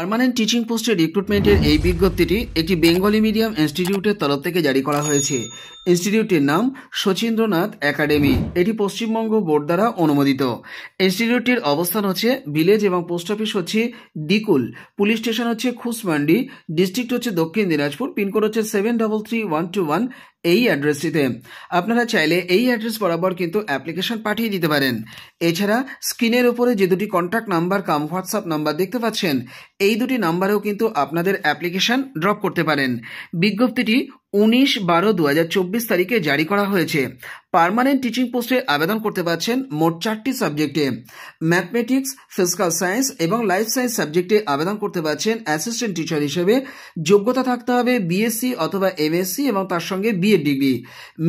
Permanent teaching পোস্টে রিক্রুটমেন্টের এই বিজ্ঞপ্তিটি একটি বেঙ্গলি মিডিয়াম ইনস্টিটিউটের তরফ থেকে জারি করা হয়েছে। ইনস্টিটিউটটির নাম শচীন্দ্রনাথ একাডেমি। এটি পশ্চিমবঙ্গ বোর্ড দ্বারা অনুমোদিত। ইনস্টিটিউটটির অবস্থান হচ্ছে ভিলেজ এবং পোস্ট অফিস হচ্ছে ডিকুল, পুলিশ স্টেশন হচ্ছে খুসমান্ডি, ডিস্ট্রিক্ট হচ্ছে দক্ষিণ দিনাজপুর, পিনকোড হচ্ছে 733121। এই অ্যাড্রেসটিতে আপনারা চাইলে এই অ্যাড্রেস বরাবর কিন্তু অ্যাপ্লিকেশন পাঠিয়ে দিতে পারেন। এছাড়া স্ক্রিনের উপরে যে দুটি কন্ট্যাক্ট নাম্বার কাম হোয়াটসঅ্যাপ নাম্বার দেখতে পাচ্ছেন, এই দুটি নাম্বারেও কিন্তু আপনাদের অ্যাপ্লিকেশন ড্রপ করতে পারেন। বিজ্ঞপ্তিটি 19/12/2024 তারিখে জারি করা হয়েছে। পার্মানেন্ট টিচিং পোস্টে আবেদন করতে পারছেন মোট 4টি সাবজেক্টে। ম্যাথমেটিক্স, ফিজিক্যাল সায়েন্স এবং লাইফ সায়েন্স সাবজেক্টে আবেদন করতে পারছেন অ্যাসিস্ট্যান্ট টিচার হিসেবে। যোগ্যতা থাকতে হবে বিএসসি অথবা এমএসসি এবং তার সঙ্গে বিএড ডিগ্রি।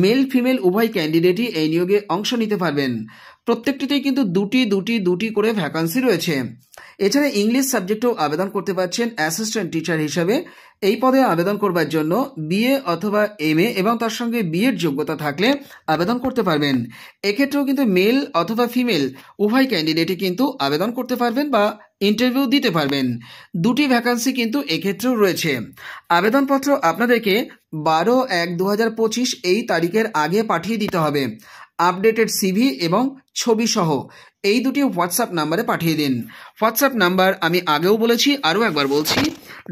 মেল ফিমেল উভয় ক্যান্ডিডেটই এই নিয়োগে অংশ নিতে পারবেন। প্রত্যেকটিতেই কিন্তু দুটি করে ভ্যাকান্সি রয়েছে। এছাড়া ইংলিশ সাবজেক্টেও আবেদন করতে পারছেন অ্যাসিস্ট্যান্ট টিচার হিসাবে। এই পদে আবেদন করবার জন্য বিএ অথবা এমএ এবং তার সঙ্গে বিএড যোগ্যতা থাকলে আবেদন করতে পারবেন। এক্ষেত্রেও কিন্তু মেল অথবা ফিমেল উভয় ক্যান্ডিডেটই কিন্তু আবেদন করতে পারবেন বা ইন্টারভিউ দিতে পারবেন। দুটি ভ্যাকান্সি কিন্তু এক্ষেত্রেও রয়েছে। আবেদনপত্র আপনাদেরকে 12/1/2025 এই তারিখের আগে পাঠিয়ে দিতে হবে। আপডেটেড সিভি এবং ছবি সহ এই দুটি হোয়াটসঅ্যাপ নাম্বারে পাঠিয়ে দিন। হোয়াটসঅ্যাপ নাম্বার আমি আগেও বলেছি, আরও একবার বলছি,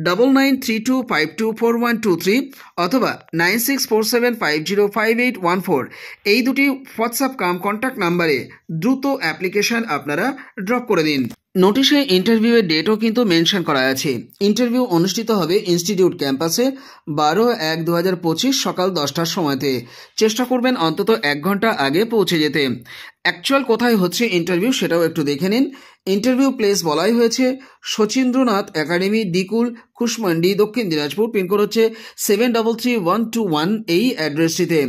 9932524123 অথবা 9647505814। এই দুটি হোয়াটসঅ্যাপ কাম কন্ট্যাক্ট নাম্বারে দ্রুত অ্যাপ্লিকেশন আপনারা ড্রপ করে দিন। নোটিশে ইন্টারভিউয়ের ডেটও কিন্তু মেনশন করা আছে। ইন্টারভিউ অনুষ্ঠিত হবে ইনস্টিটিউট ক্যাম্পাসে 12/1/2025 সকাল 10টার সময়তে। চেষ্টা করবেন অন্তত 1 ঘন্টা আগে পৌঁছে যেতে। অ্যাকচুয়াল কোথায় হচ্ছে ইন্টারভিউ সেটাও একটু দেখে নিন। ইন্টারভিউ প্লেস বলাই হয়েছে শচীন্দ্রনাথ একাডেমি, ডিকুল, খুশমান্ডি, দক্ষিণ দিনাজপুর, পিনকোড হচ্ছে 733121। এই অ্যাড্রেসটিতে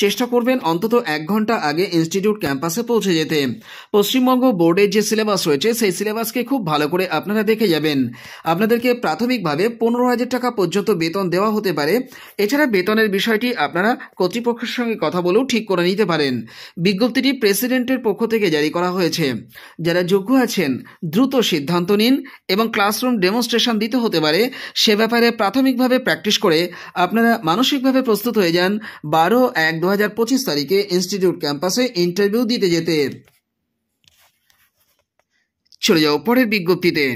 চেষ্টা করবেন অন্তত 1 ঘন্টা আগে ইনস্টিটিউট ক্যাম্পাসে পৌঁছে যেতে। পশ্চিমবঙ্গ বোর্ডের যে সিলেবাস রয়েছে সেই সিলেবাসকে খুব ভালো করে আপনারা দেখে যাবেন। আপনাদেরকে প্রাথমিকভাবে 15,000 টাকা পর্যন্ত বেতন দেওয়া হতে পারে। এছাড়া বেতনের বিষয়টি আপনারা কর্তৃপক্ষের সঙ্গে কথা বলেও ঠিক করে নিতে পারেন। বিজ্ঞপ্তিটি প্রেসিডেন্টের পক্ষ থেকে জারি করা হয়েছে। যারা যোগ্য আছেন দ্রুত সিদ্ধান্ত নিন এবং ক্লাসরুম ডেমনস্ট্রেশন দিতে হতে পারে সে ব্যাপারে প্রাথমিকভাবে প্র্যাকটিস করে আপনারা মানসিকভাবে প্রস্তুত হয়ে যান 12/1/2025 তারিখে ইনস্টিটিউট ক্যাম্পাসে ইন্টারভিউ দিতে যেতে। চলে যাও পরের বিজ্ঞপ্তিতে।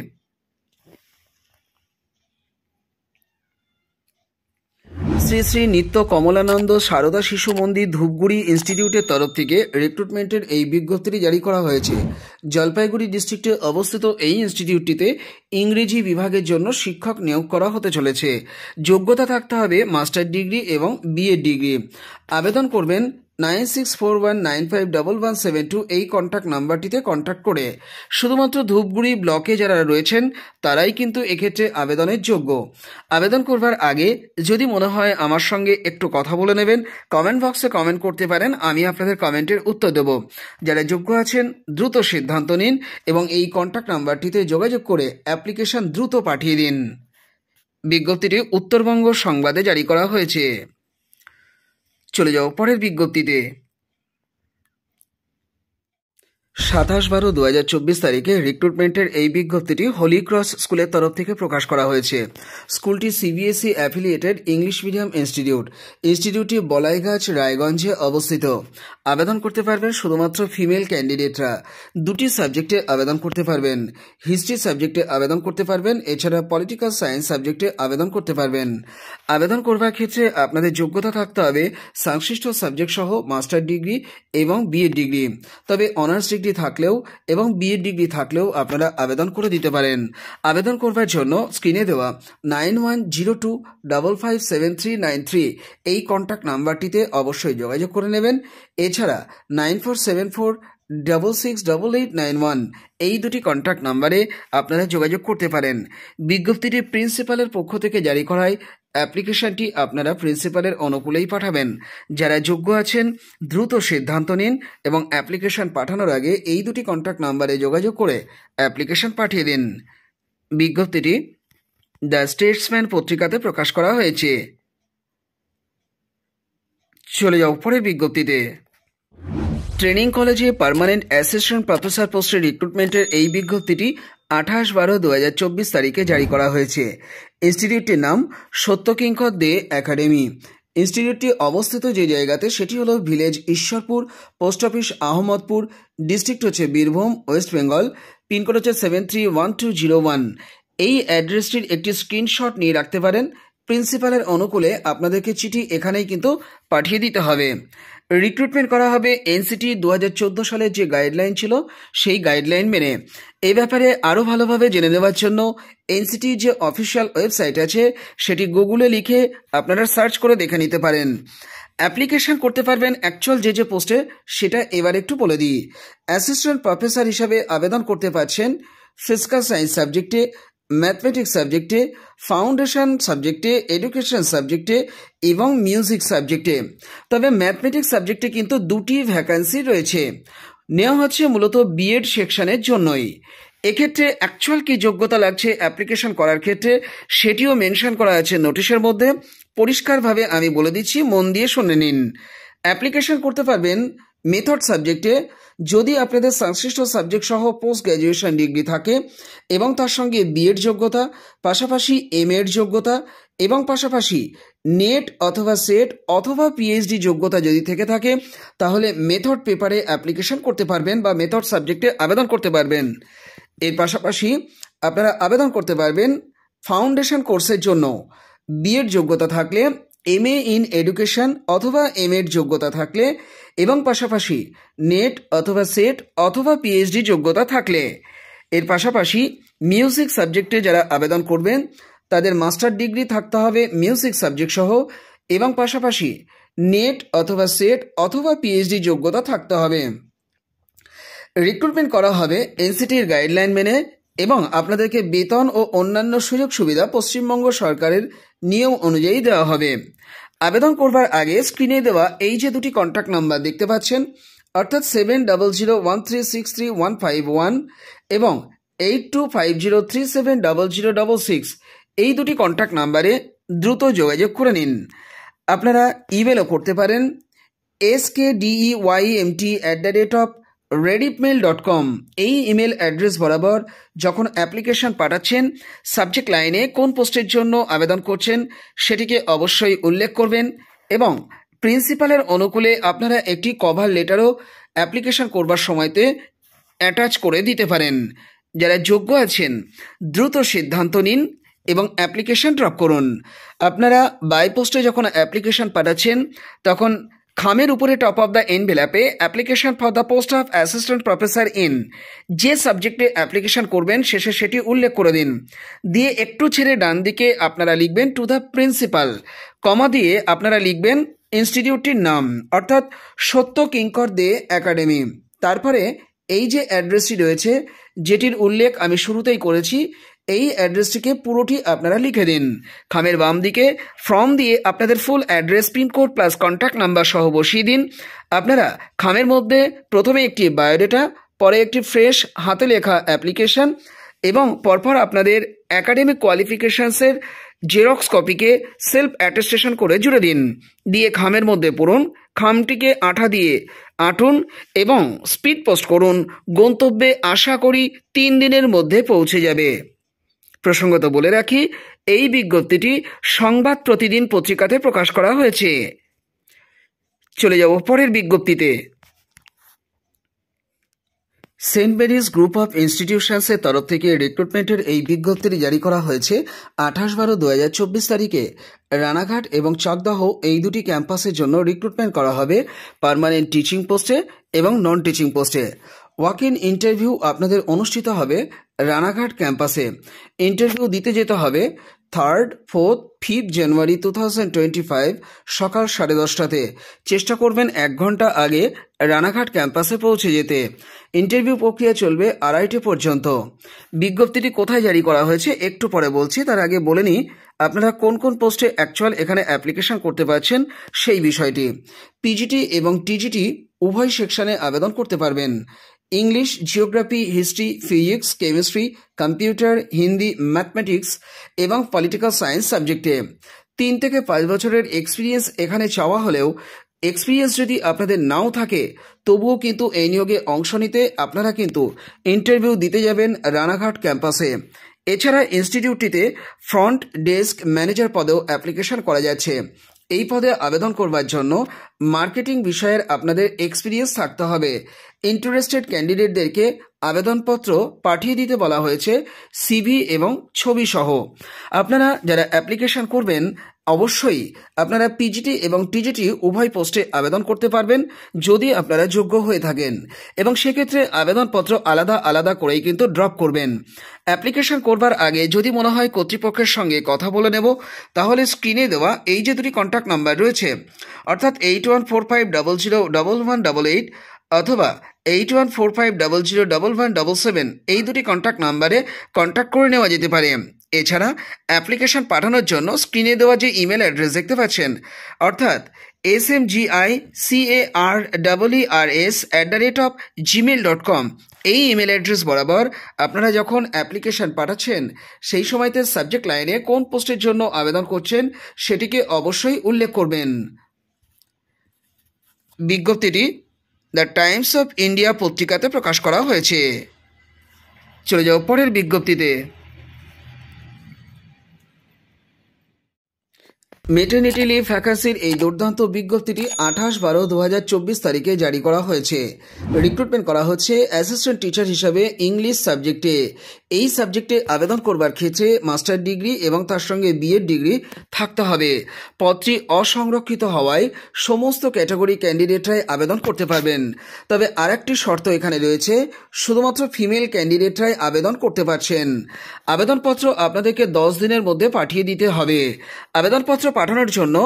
শ্রী শ্রী নিত্য কমলানন্দ সারদা শিশু মন্দির ধূপগুড়ি ইনস্টিটিউটের তরফ থেকে রিক্রুটমেন্টের এই বিজ্ঞপ্তিটি জারি করা হয়েছে। জলপাইগুড়ি ডিস্ট্রিক্টে অবস্থিত এই ইনস্টিটিউটটিতে ইংরেজি বিভাগের জন্য শিক্ষক নিয়োগ করা হতে চলেছে। যোগ্যতা থাকতে হবে মাস্টার ডিগ্রি এবং বিএড ডিগ্রি। আবেদন করবেন 9641951172 এই কন্ট্যাক্ট নাম্বারটিতে কন্ট্যাক্ট করে। শুধুমাত্র ধূপগুড়ি ব্লকে যারা রয়েছেন তারাই কিন্তু এক্ষেত্রে আবেদনের যোগ্য। আবেদন করবার আগে যদি মনে হয় আমার সঙ্গে একটু কথা বলে নেবেন, কমেন্ট বক্সে কমেন্ট করতে পারেন, আমি আপনাদের কমেন্টের উত্তর দেব। যারা যোগ্য আছেন দ্রুত সিদ্ধান্ত নিন এবং এই কন্ট্যাক্ট নাম্বারটিতে যোগাযোগ করে অ্যাপ্লিকেশন দ্রুত পাঠিয়ে দিন। বিজ্ঞপ্তিটি উত্তরবঙ্গ সংবাদে জারি করা হয়েছে। চলে যাও পরের বিজ্ঞপ্তিতে। 27/12/2024 তারিখে রিক্রুটমেন্টের এই বিজ্ঞপ্তিটি হোলি ক্রস স্কুলের তরফ থেকে প্রকাশ করা হয়েছে। স্কুলটি CBSE affiliated English medium institute. ইনস্টিটিউটটি বলাইগাছ রায়গঞ্জে অবস্থিত। আবেদন করতে পারবেন শুধুমাত্র ফিমেল ক্যান্ডিডেটরা। দুটি সাবজেক্টে আবেদন করতে পারবেন। হিস্ট্রি সাবজেক্টে আবেদন করতে পারবেন, এছাড়া পলিটিক্যাল সায়েন্স সাবজেক্টে আবেদন করতে পারবেন। আবেদন করবার ক্ষেত্রে আপনাদের যোগ্যতা থাকতে হবে সংশ্লিষ্ট সাবজেক্ট সহ মাস্টার ডিগ্রি এবং বিএড ডিগ্রি। তবে অনার্স ডিগ্রি থাকলেও এবং বিএড ডিগ্রি থাকলেও আপনারা আবেদন করে দিতে পারেন। আবেদন করবার জন্য স্ক্রিনে দেওয়া 9102557393 এই কন্ট্যাক্ট নাম্বারটিতে অবশ্যই যোগাযোগ করে নেবেন। এছাড়া 9474468891 এই দুটি কন্ট্যাক্ট নাম্বারে আপনারা যোগাযোগ করতে পারেন। বিজ্ঞপ্তিটি প্রিন্সিপালের পক্ষ থেকে জারি করায় অ্যাপ্লিকেশনটি আপনারা প্রিন্সিপালের অনুকূলেই পাঠাবেন। যারা যোগ্য আছেন দ্রুত সিদ্ধান্ত নিন এবং অ্যাপ্লিকেশন পাঠানোর আগে এই দুটি কন্ট্যাক্ট নাম্বারে যোগাযোগ করে অ্যাপ্লিকেশন পাঠিয়ে দিন। বিজ্ঞপ্তিটি দ্য স্টেটসম্যান পত্রিকাতে প্রকাশ করা হয়েছে। চলে যাও পরের বিজ্ঞপ্তিতে। ট্রেনিং কলেজে পার্মানেন্ট অ্যাসিস্ট্যান্ট প্রফেসর পোস্টের রিক্রুটমেন্টের এই বিজ্ঞপ্তিটি 28/12/2024 তারিখে জারি করা হয়েছে। ইনস্টিটিউটটির নাম সত্যকিঙ্কর দে একাডেমি। ইনস্টিটিউটটি অবস্থিত যে জায়গাতে সেটি হলো village Ishwarpur, post office Ahmedpur, district হচ্ছে বীরভূম, ওয়েস্ট বেঙ্গল, পিনকোড হচ্ছে 731201। এই অ্যাড্রেসটির একটি স্ক্রিনশট নিয়ে রাখতে পারেন। প্রিন্সিপালের অনুকূলে আপনাদেরকে চিঠি এখানেই কিন্তু পাঠিয়ে দিতে হবে। রিক্রুটমেন্ট করা হবে এনসিটি 2014 সালের যে গাইডলাইন ছিল সেই গাইডলাইন মেনে। এই ব্যাপারে আরও ভালোভাবে জেনে নেওয়ার জন্য এনসিটির যে অফিসিয়াল ওয়েবসাইট আছে সেটি গুগলে লিখে আপনারা সার্চ করে দেখে নিতে পারেন। অ্যাপ্লিকেশন করতে পারবেন অ্যাকচুয়াল যে পোস্টে সেটা এবার একটু বলে দিই। অ্যাসিস্ট্যান্ট প্রফেসর হিসাবে আবেদন করতে পারছেন ফিজিক্যাল সায়েন্স সাবজেক্টে, ম্যাথমেটিক্স সাবজেক্টে, ফাউন্ডেশন সাবজেক্টে, এডুকেশন সাবজেক্টে এবং মিউজিক সাবজেক্টে। তবে ম্যাথমেটিক্স সাবজেক্টে কিন্তু 2টি ভ্যাকান্সি রয়েছে, নেওয়া হচ্ছে মূলত বিএড সেকশনের জন্যই। এক্ষেত্রে অ্যাকচুয়াল কি যোগ্যতা লাগছে অ্যাপ্লিকেশন করার ক্ষেত্রে সেটিও মেনশন করা আছে নোটিশের মধ্যে। পরিষ্কারভাবে আমি বলে দিচ্ছি, মন দিয়ে শুনে নিন। অ্যাপ্লিকেশন করতে পারবেন মেথড সাবজেক্টে যদি আপনাদের সংশ্লিষ্ট সাবজেক্ট সহ পোস্ট গ্র্যাজুয়েশন ডিগ্রি থাকে এবং তার সঙ্গে বিএড যোগ্যতা, পাশাপাশি এমএড যোগ্যতা এবং পাশাপাশি নেট অথবা সেট অথবা পিএইচডি যোগ্যতা যদি থেকে থাকে তাহলে মেথড পেপারে অ্যাপ্লিকেশন করতে পারবেন বা মেথড সাবজেক্টে আবেদন করতে পারবেন। এর পাশাপাশি আপনারা আবেদন করতে পারবেন ফাউন্ডেশন কোর্সের জন্য। বিএড যোগ্যতা থাকলে, এমএ ইন এডুকেশন অথবা এমএড যোগ্যতা থাকলে এবং পাশাপাশি নেট অথবা সেট অথবা পিএইচডি যোগ্যতা থাকলে। এর পাশাপাশি মিউজিক সাবজেক্টে যারা আবেদন করবেন তাদের মাস্টার ডিগ্রি থাকতে হবে মিউজিক সাবজেক্ট সহ এবং পাশাপাশি নেট অথবা সেট অথবা পিএইচডি যোগ্যতা থাকতে হবে। রিক্রুটমেন্ট করা হবে এনসিটির গাইডলাইন মেনে এবং আপনাদেরকে বেতন ও অন্যান্য সুযোগ সুবিধা পশ্চিমবঙ্গ সরকারের নিয়ম অনুযায়ী দেওয়া হবে। আবেদন করবার আগে স্ক্রিনে দেওয়া এই যে 2টি কন্ট্যাক্ট নাম্বার দেখতে পাচ্ছেন, অর্থাৎ 7001363151 এবং 8250370066, এই 2টি কন্ট্যাক্ট নাম্বারে দ্রুত যোগাযোগ করে নিন। আপনারা ইমেলও করতে পারেন skdeyemt@rediffmail.com। এই ইমেল অ্যাড্রেস বরাবর যখন অ্যাপ্লিকেশন পাঠাচ্ছেন সাবজেক্ট লাইনে কোন পোস্টের জন্য আবেদন করছেন সেটিকে অবশ্যই উল্লেখ করবেন এবং প্রিন্সিপালের অনুকূলে আপনারা একটি কভার লেটারও অ্যাপ্লিকেশন করবার সময়তে অ্যাটাচ করে দিতে পারেন। যারা যোগ্য আছেন দ্রুত সিদ্ধান্ত নিন এবং অ্যাপ্লিকেশন ড্রপ করুন। আপনারা বাই পোস্টে যখন অ্যাপ্লিকেশন পাঠাচ্ছেন তখন খামের উপরে টপ অফ দ্য এনভেলপে application for the post of assistant professor in যে সাবজেক্টে অ্যাপ্লিকেশন করবেন শেষে সেটি উল্লেখ করে দিন। দিয়ে একটু ছেড়ে ডান দিকে আপনারা লিখবেন টু দ্য প্রিন্সিপাল, কমা দিয়ে আপনারা লিখবেন ইনস্টিটিউটটির নাম অর্থাৎ সত্যকিঙ্কর দে একাডেমি। তারপরে এই যে অ্যাড্রেসটি রয়েছে যেটির উল্লেখ আমি শুরুতেই করেছি এই অ্যাড্রেসটিকে পুরোটি আপনারা লিখে দিন। খামের বাম দিকে ফর্ম দিয়ে আপনাদের full address, pincode plus contact number সহ বসিয়ে দিন। আপনারা খামের মধ্যে প্রথমে একটি বায়োডেটা, পরে একটি ফ্রেশ হাতে লেখা অ্যাপ্লিকেশন এবং পরপর আপনাদের একাডেমিক কোয়ালিফিকেশনসের জেরক্স কপিকে সেলফ অ্যাটেস্টেশন করে জুড়ে দিন। দিয়ে খামের মধ্যে পড়ুন, খামটিকে আঠা দিয়ে আঁটুন এবং স্পিড পোস্ট করুন। গন্তব্যে আশা করি 3 দিনের মধ্যে পৌঁছে যাবে। প্রসঙ্গত বলে রাখি এই বিজ্ঞপ্তিটি সংবাদ প্রতিদিন পত্রিকাতে প্রকাশ করা হয়েছে। চলে যাব পরের বিজ্ঞপ্তিতে। সেন্ট মেরিজ গ্রুপ অফ ইনস্টিটিউশনসের তরফ থেকে রিক্রুটমেন্টের এই বিজ্ঞপ্তিটি জারি করা হয়েছে 28/12/2024 তারিখে। রানাঘাট এবং চাকদাহ এই 2টি ক্যাম্পাসের জন্য রিক্রুটমেন্ট করা হবে পার্মানেন্ট টিচিং পোস্টে এবং নন টিচিং পোস্টে। ওয়াক ইন ইন্টারভিউ আপনাদের অনুষ্ঠিত হবে রানাঘাট ক্যাম্পাসে। ইন্টারভিউ দিতে যেতে হবে 3rd, 4th, 5th জানুয়ারি 2025 সকাল 10:30টাতে। চেষ্টা করবেন 1 ঘন্টা আগে রানাঘাট ক্যাম্পাসে পৌঁছে যেতে। ইন্টারভিউ প্রক্রিয়া চলবে 2:30 পর্যন্ত। বিজ্ঞপ্তিটি কোথায় জারি করা হয়েছে একটু পরে বলছি, তার আগে বলে নিই আপনারা কোন কোন পোস্টে অ্যাকচুয়াল এখানে অ্যাপ্লিকেশন করতে পারছেন সেই বিষয়টি। পিজিটি এবং টিজিটি উভয় সেকশনে আবেদন করতে পারবেন। English, geography, history, physics, chemistry, computer, Hindi, mathematics এবং পলিটিক্যাল সায়েন্স সাবজেক্টে 3 থেকে 5 বছরের এক্সপিরিয়েন্স এখানে চাওয়া হলেও এক্সপিরিয়েন্স যদি আপনাদের নাও থাকে তবুও কিন্তু এই নিয়োগে অংশ নিতে আপনারা কিন্তু ইন্টারভিউ দিতে যাবেন রানাঘাট ক্যাম্পাসে। এছাড়া ইনস্টিটিউটটিতে ফ্রন্ট ডেস্ক ম্যানেজার পদেও অ্যাপ্লিকেশন করা যাচ্ছে। এই পদে আবেদন করবার জন্য মার্কেটিং বিষয়ের আপনাদের এক্সপিরিয়েন্স থাকতে হবে। ইন্টারেস্টেড ক্যান্ডিডেটদেরকে আবেদনপত্র পাঠিয়ে দিতে বলা হয়েছে সিভি এবং ছবি সহ। আপনারা যারা অ্যাপ্লিকেশন করবেন অবশ্যই আপনারা পিজিটি এবং টিজিটি উভয় পোস্টে আবেদন করতে পারবেন যদি আপনারা যোগ্য হয়ে থাকেন, এবং সেক্ষেত্রে আবেদনপত্র আলাদা আলাদা করেই কিন্তু ড্রপ করবেন। অ্যাপ্লিকেশন করবার আগে যদি মনে হয় কর্তৃপক্ষের সঙ্গে কথা বলে নেব, তাহলে স্ক্রিনে দেওয়া এই যে দুটি কন্ট্যাক্ট নাম্বার রয়েছে, অর্থাৎ 8145001188 অথবা 8145001177, এই দুটি কন্ট্যাক্ট নাম্বারে কন্ট্যাক্ট করে নেওয়া যেতে পারে। এছাড়া অ্যাপ্লিকেশন পাঠানোর জন্য স্ক্রিনে দেওয়া যে ইমেল অ্যাড্রেস দেখতে পাচ্ছেন, অর্থাৎ smgicareers@gmail.com, এই ইমেল অ্যাড্রেস বরাবর আপনারা যখন অ্যাপ্লিকেশন পাঠাচ্ছেন সেই সময়তে সাবজেক্ট লাইনে কোন পোস্টের জন্য আবেদন করছেন সেটিকে অবশ্যই উল্লেখ করবেন। বিজ্ঞপ্তিটি দ্য টাইমস অফ ইন্ডিয়া পত্রিকাতে প্রকাশ করা হয়েছে। চলে যাও পরের বিজ্ঞপ্তিতে। মেটার্নিটি লিভ ভ্যাকান্সির এই দুর্দান্ত বিজ্ঞপ্তিটি 28/12/2024 তারিখে জারি করা হয়েছে। রিক্রুটমেন্ট করা হচ্ছে অ্যাসিস্ট্যান্ট টিচার হিসাবে ইংলিশ সাবজেক্টে। এই সাবজেক্টে আবেদন করবার ক্ষেত্রে মাস্টার ডিগ্রি এবং তার সঙ্গে বিএড ডিগ্রি থাকতে হবে। পদটি অসংরক্ষিত হওয়ায় সমস্ত ক্যাটাগরি ক্যান্ডিডেটরাই আবেদন করতে পারবেন। তবে আরেকটি শর্ত এখানে রয়েছে, শুধুমাত্র ফিমেল ক্যান্ডিডেটরাই আবেদন করতে পারছেন। আবেদনপত্র আপনাদেরকে 10 দিনের মধ্যে পাঠিয়ে দিতে হবে। আবেদনপত্র পাঠানোর জন্য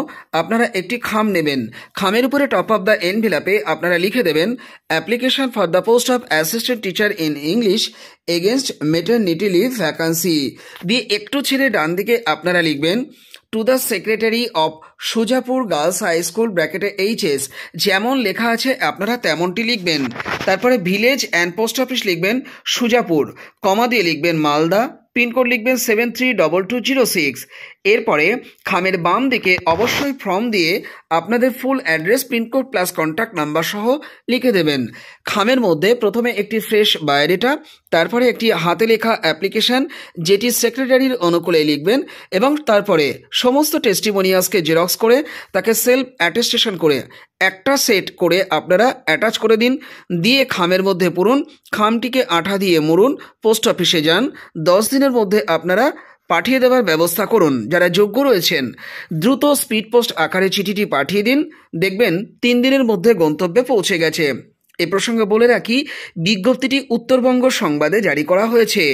আপনারা একটি খাম নেবেন। খামের উপরে টপ অফ দ্য এনভেলপে আপনারা লিখে দেবেন application for the post of assistant teacher in English against maternity leave vacancy দিয়ে একটু ছেড়ে ডান দিকে আপনারা লিখবেন to the secretary of Sujapur girls high school ব্র্যাকেটে HS, যেমন লেখা আছে আপনারা তেমনটি লিখবেন। তারপরে ভিলেজ অ্যান্ড পোস্ট অফিস লিখবেন সুজাপুর, কমা দিয়ে লিখবেন মালদা, পিনকোড লিখবেন 732206। এরপরে খামের বাম দিকে অবশ্যই ফর্ম দিয়ে আপনাদের full address, pincode plus contact number সহ লিখে দেবেন। খামের মধ্যে প্রথমে একটি ফ্রেশ বায়োডেটা, তারপরে একটি হাতে লেখা অ্যাপ্লিকেশন যেটি সেক্রেটারির অনুকূলে লিখবেন, এবং তারপরে সমস্ত টেস্টিমোনিয়ালসকে জেরক্স করে তাকে সেলফ অ্যাটেস্টেশন করে একটা সেট করে আপনারা অ্যাটাচ করে দিন। দিয়ে খামের মধ্যে পুরুন, খামটিকে আঠা দিয়ে মুড়ুন, পোস্ট অফিসে যান। 10 দিনের মধ্যে আপনারা পাঠিয়ে দেওয়ার ব্যবস্থা করুন। যারা যোগ্য রয়েছেন দ্রুত স্পিড পোস্ট আকারে চিঠিটি পাঠিয়ে দিন, দেখবেন 3 দিনের মধ্যে গন্তব্যে পৌঁছে গেছে। এ প্রসঙ্গে বলে রাখি, বিজ্ঞপ্তিটি উত্তরবঙ্গ সংবাদে জারি করা হয়েছে।